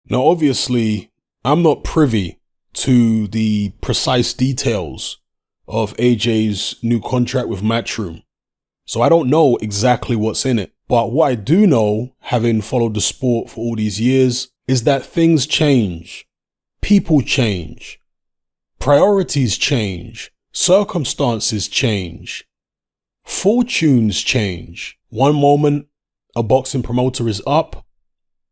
Now, obviously, I'm not privy to the precise details of AJ's new contract with Matchroom, so I don't know exactly what's in it. But what I do know, having followed the sport for all these years, is that things change, people change, priorities change, circumstances change, fortunes change. One moment, a boxing promoter is up,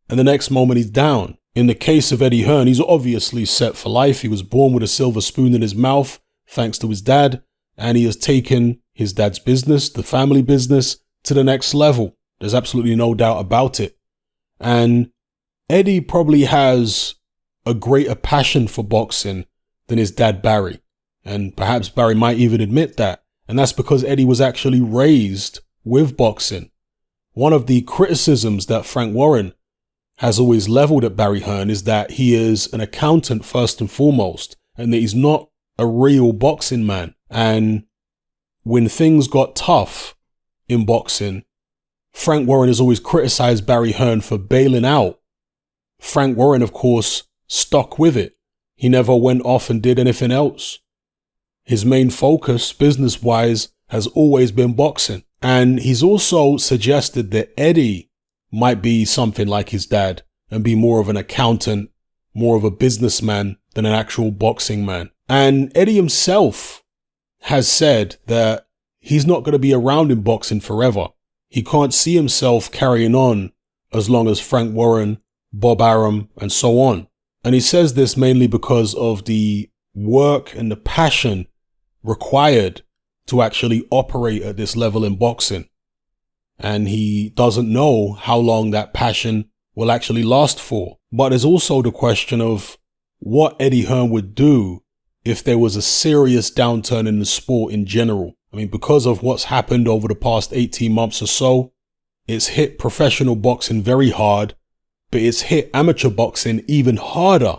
and the next moment he's down. In the case of Eddie Hearn, he's obviously set for life. He was born with a silver spoon in his mouth, thanks to his dad, and he has taken his dad's business, the family business, to the next level. There's absolutely no doubt about it. And Eddie probably has a greater passion for boxing than his dad Barry. And perhaps Barry might even admit that. And that's because Eddie was actually raised with boxing. One of the criticisms that Frank Warren has always leveled at Barry Hearn is that he is an accountant first and foremost, and that he's not a real boxing man. And when things got tough in boxing, Frank Warren has always criticized Barry Hearn for bailing out. Frank Warren, of course, stuck with it. He never went off and did anything else. His main focus, business-wise, has always been boxing. And he's also suggested that Eddie might be something like his dad and be more of an accountant, more of a businessman than an actual boxing man. And Eddie himself has said that he's not going to be around in boxing forever. He can't see himself carrying on as long as Frank Warren, Bob Arum, and so on. And he says this mainly because of the work and the passion required to actually operate at this level in boxing. And he doesn't know how long that passion will actually last for. But there's also the question of what Eddie Hearn would do if there was a serious downturn in the sport in general. I mean, because of what's happened over the past 18 months or so, it's hit professional boxing very hard, but it's hit amateur boxing even harder.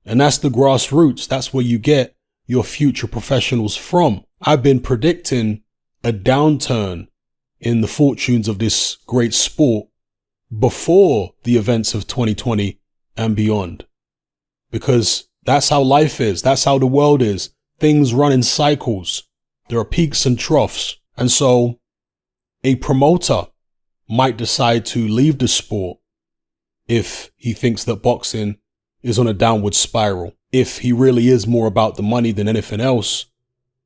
And that's the grassroots. That's where you get your future professionals from. I've been predicting a downturn in the fortunes of this great sport before the events of 2020 and beyond. Because that's how life is. That's how the world is. Things run in cycles. There are peaks and troughs. And so a promoter might decide to leave the sport if he thinks that boxing is on a downward spiral. If he really is more about the money than anything else,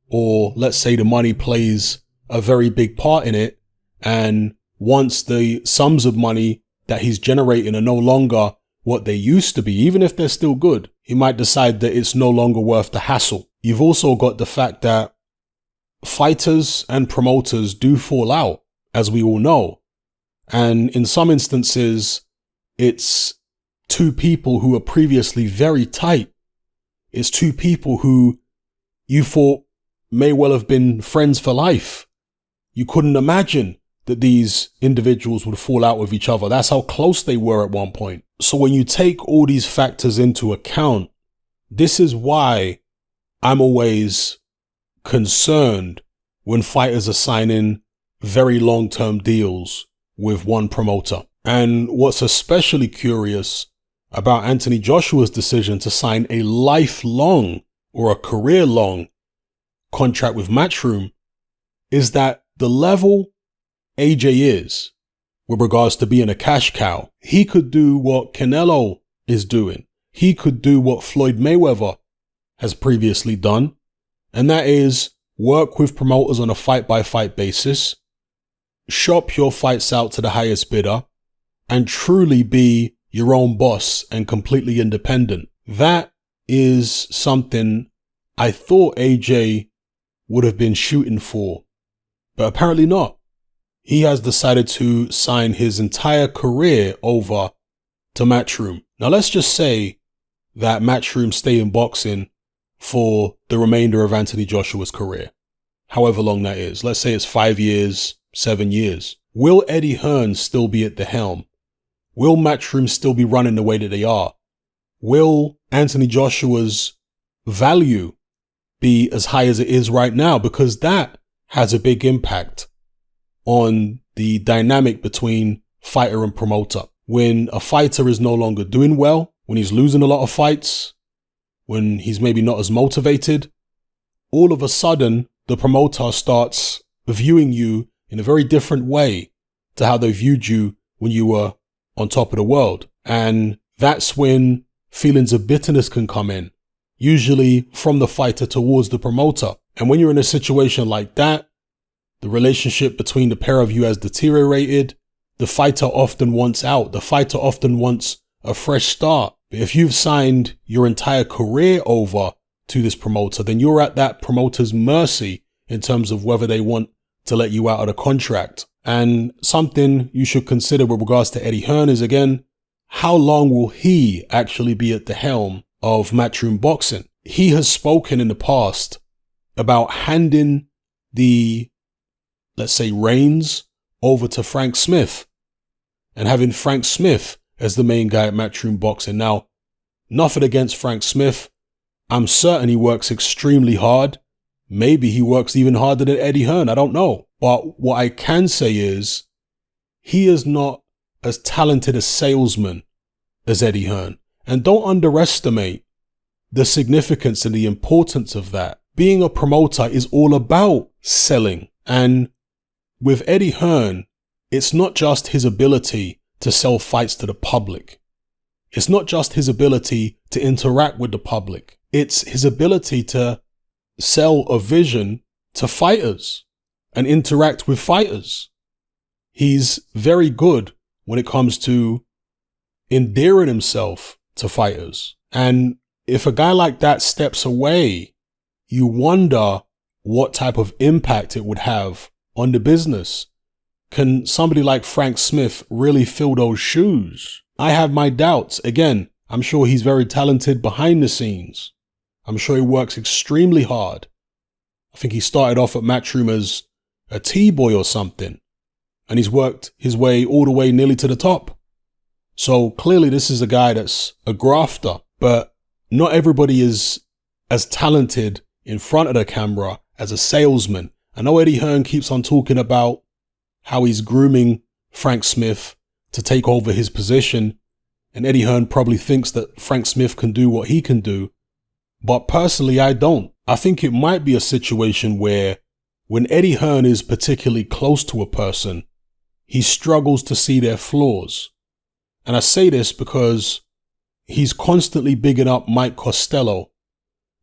or let's say the money plays a very big part in it, and once the sums of money that he's generating are no longer what they used to be, even if they're still good, he might decide that it's no longer worth the hassle. You've also got the fact that fighters and promoters do fall out, as we all know. And in some instances, it's two people who were previously very tight. It's two people who you thought may well have been friends for life. You couldn't imagine that these individuals would fall out with each other. That's how close they were at one point. So when you take all these factors into account, this is why I'm always concerned when fighters are signing very long-term deals with one promoter. And what's especially curious about Anthony Joshua's decision to sign a lifelong or a career-long contract with Matchroom is that the level AJ is with regards to being a cash cow, he could do what Canelo is doing. He could do what Floyd Mayweather has previously done, and that is work with promoters on a fight-by-fight basis, shop your fights out to the highest bidder, and truly be your own boss and completely independent. That is something I thought AJ would have been shooting for, but apparently not. He has decided to sign his entire career over to Matchroom. Now let's just say that Matchroom stay in boxing for the remainder of Anthony Joshua's career, however long that is. Let's say it's 5 years, 7 years. Will Eddie Hearn still be at the helm? Will Matchroom still be running the way that they are? Will Anthony Joshua's value be as high as it is right now? Because that has a big impact on the dynamic between fighter and promoter. When a fighter is no longer doing well, when he's losing a lot of fights, when he's maybe not as motivated, all of a sudden, the promoter starts viewing you in a very different way to how they viewed you when you were on top of the world. And that's when feelings of bitterness can come in, usually from the fighter towards the promoter. And when you're in a situation like that, the relationship between the pair of you has deteriorated. The fighter often wants out. The fighter often wants a fresh start. But if you've signed your entire career over to this promoter, then you're at that promoter's mercy in terms of whether they want to let you out of the contract. And something you should consider with regards to Eddie Hearn is, again, how long will he actually be at the helm of Matchroom Boxing? He has spoken in the past about handing the, let's say, reins over to Frank Smith and having Frank Smith as the main guy at Matchroom Boxing. Now, nothing against Frank Smith. I'm certain he works extremely hard. Maybe he works even harder than Eddie Hearn. I don't know. But what I can say is he is not as talented a salesman as Eddie Hearn. And don't underestimate the significance and the importance of that. Being a promoter is all about selling. And with Eddie Hearn, it's not just his ability to sell fights to the public. It's not just his ability to interact with the public. It's his ability to sell a vision to fighters and interact with fighters. He's very good when it comes to endearing himself to fighters. And if a guy like that steps away, you wonder what type of impact it would have on the business. Can somebody like Frank Smith really fill those shoes? I have my doubts. Again, I'm sure he's very talented behind the scenes. I'm sure he works extremely hard. I think he started off at Matchroom as a T-boy or something, and he's worked his way all the way nearly to the top. So clearly this is a guy that's a grafter, but not everybody is as talented in front of the camera as a salesman. I know Eddie Hearn keeps on talking about how he's grooming Frank Smith to take over his position, and Eddie Hearn probably thinks that Frank Smith can do what he can do. But personally, I don't. I think it might be a situation where when Eddie Hearn is particularly close to a person, he struggles to see their flaws. And I say this because he's constantly bigging up Mike Costello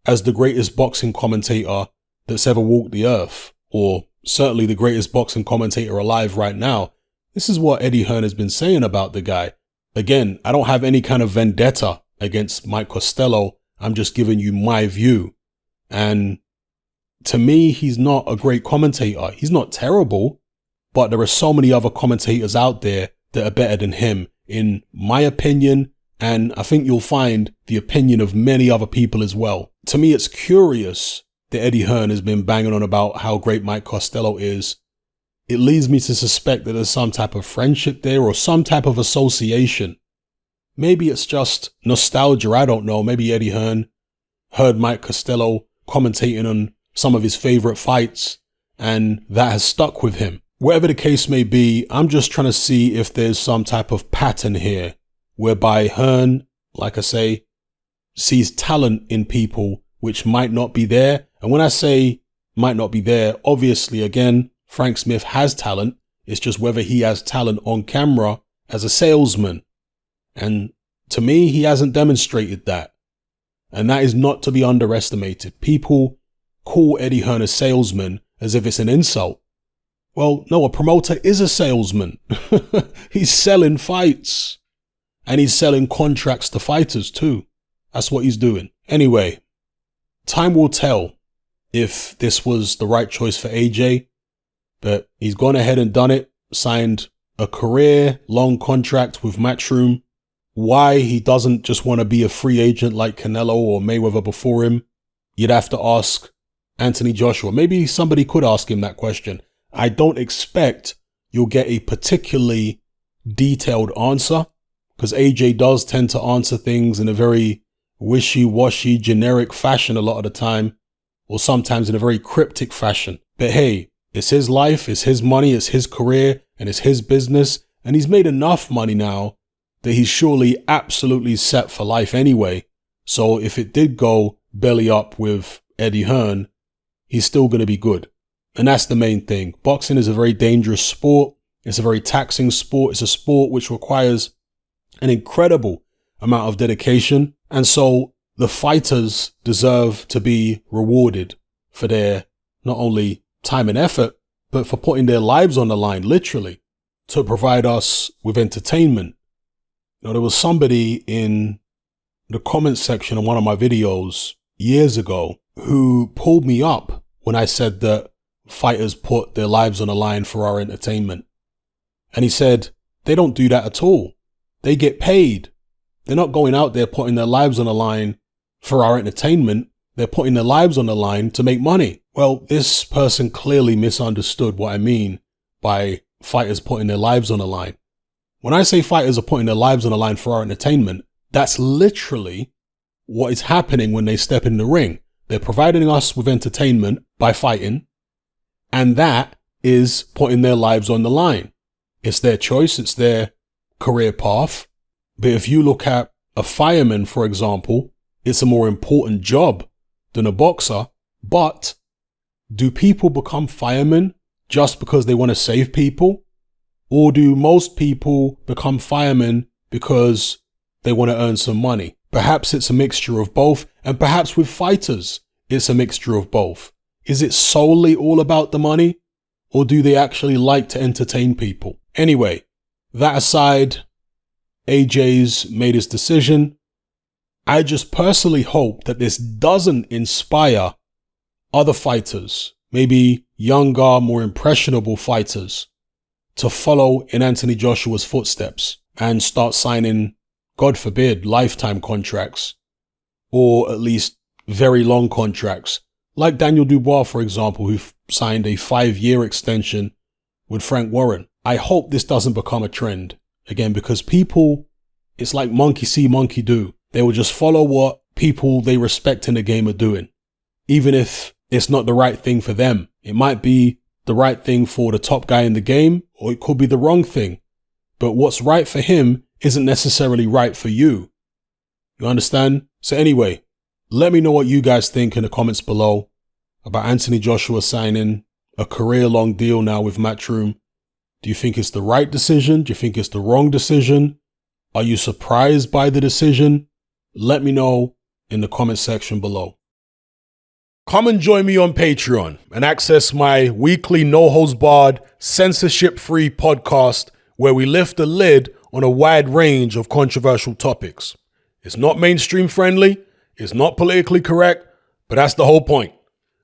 as the greatest boxing commentator that's ever walked the earth, or certainly the greatest boxing commentator alive right now. This is what Eddie Hearn has been saying about the guy. Again, I don't have any kind of vendetta against Mike Costello. I'm just giving you my view. And to me, he's not a great commentator. He's not terrible, but there are so many other commentators out there that are better than him, in my opinion. And I think you'll find the opinion of many other people as well. To me, it's curious that Eddie Hearn has been banging on about how great Mike Costello is. It leads me to suspect that there's some type of friendship there or some type of association. Maybe it's just nostalgia, I don't know. Maybe Eddie Hearn heard Mike Costello commentating on some of his favorite fights and that has stuck with him. Whatever the case may be, I'm just trying to see if there's some type of pattern here whereby Hearn, like I say, sees talent in people which might not be there. And when I say might not be there, obviously, again, Frank Smith has talent. It's just whether he has talent on camera as a salesman. And to me, he hasn't demonstrated that. And that is not to be underestimated. People call Eddie Hearn a salesman as if it's an insult. Well, no, a promoter is a salesman. He's selling fights. And he's selling contracts to fighters too. That's what he's doing. Anyway, time will tell if this was the right choice for AJ. But he's gone ahead and done it. Signed a career-long contract with Matchroom. Why he doesn't just want to be a free agent like Canelo or Mayweather before him, you'd have to ask Anthony Joshua. Maybe somebody could ask him that question. I don't expect you'll get a particularly detailed answer, because AJ does tend to answer things in a very wishy-washy, generic fashion a lot of the time, or sometimes in a very cryptic fashion. But hey, it's his life, it's his money, it's his career, and it's his business, and he's made enough money now that he's surely absolutely set for life anyway. So if it did go belly up with Eddie Hearn, he's still going to be good. And that's the main thing. Boxing is a very dangerous sport. It's a very taxing sport. It's a sport which requires an incredible amount of dedication. And so the fighters deserve to be rewarded for their not only time and effort, but for putting their lives on the line, literally, to provide us with entertainment. There was somebody in the comments section of one of my videos years ago who pulled me up when I said that fighters put their lives on the line for our entertainment. And he said, they don't do that at all. They get paid. They're not going out there putting their lives on the line for our entertainment. They're putting their lives on the line to make money. Well, this person clearly misunderstood what I mean by fighters putting their lives on the line. When I say fighters are putting their lives on the line for our entertainment, that's literally what is happening when they step in the ring. They're providing us with entertainment by fighting, and that is putting their lives on the line. It's their choice. It's their career path. But if you look at a fireman, for example, it's a more important job than a boxer. But do people become firemen just because they want to save people? Or do most people become firemen because they want to earn some money? Perhaps it's a mixture of both, and perhaps with fighters, it's a mixture of both. Is it solely all about the money, or do they actually like to entertain people? Anyway, that aside, AJ's made his decision. I just personally hope that this doesn't inspire other fighters, maybe younger, more impressionable fighters, to follow in Anthony Joshua's footsteps and start signing, God forbid, lifetime contracts, or at least very long contracts, like Daniel Dubois, for example, who signed a 5-year extension with Frank Warren. I hope this doesn't become a trend, again, because people, it's like monkey see, monkey do. They will just follow what people they respect in the game are doing, even if it's not the right thing for them. It might be the right thing for the top guy in the game, or it could be the wrong thing. But what's right for him isn't necessarily right for you. You understand? So anyway, let me know what you guys think in the comments below about Anthony Joshua signing a career-long deal now with Matchroom. Do you think it's the right decision? Do you think it's the wrong decision? Are you surprised by the decision? Let me know in the comment section below. Come and join me on Patreon and access my weekly no-holds-barred, censorship-free podcast where we lift the lid on a wide range of controversial topics. It's not mainstream friendly, it's not politically correct, but that's the whole point.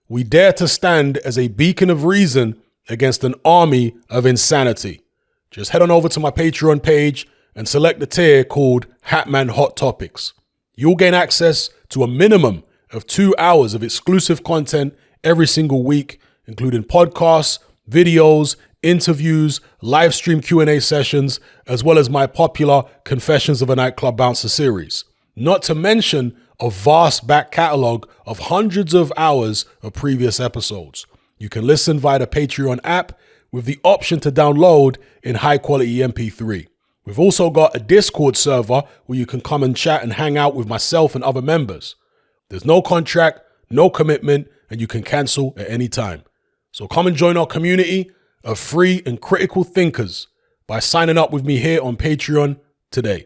We dare to stand as a beacon of reason against an army of insanity. Just head on over to my Patreon page and select the tier called Hatman Hot Topics. You'll gain access to a minimum of 2 hours of exclusive content every single week, including podcasts, videos, interviews, live stream Q&A sessions, as well as my popular Confessions of a Nightclub Bouncer series. Not to mention a vast back catalog of hundreds of hours of previous episodes. You can listen via the Patreon app with the option to download in high quality MP3. We've also got a Discord server where you can come and chat and hang out with myself and other members. There's no contract, no commitment, and you can cancel at any time. So come and join our community of free and critical thinkers by signing up with me here on Patreon today.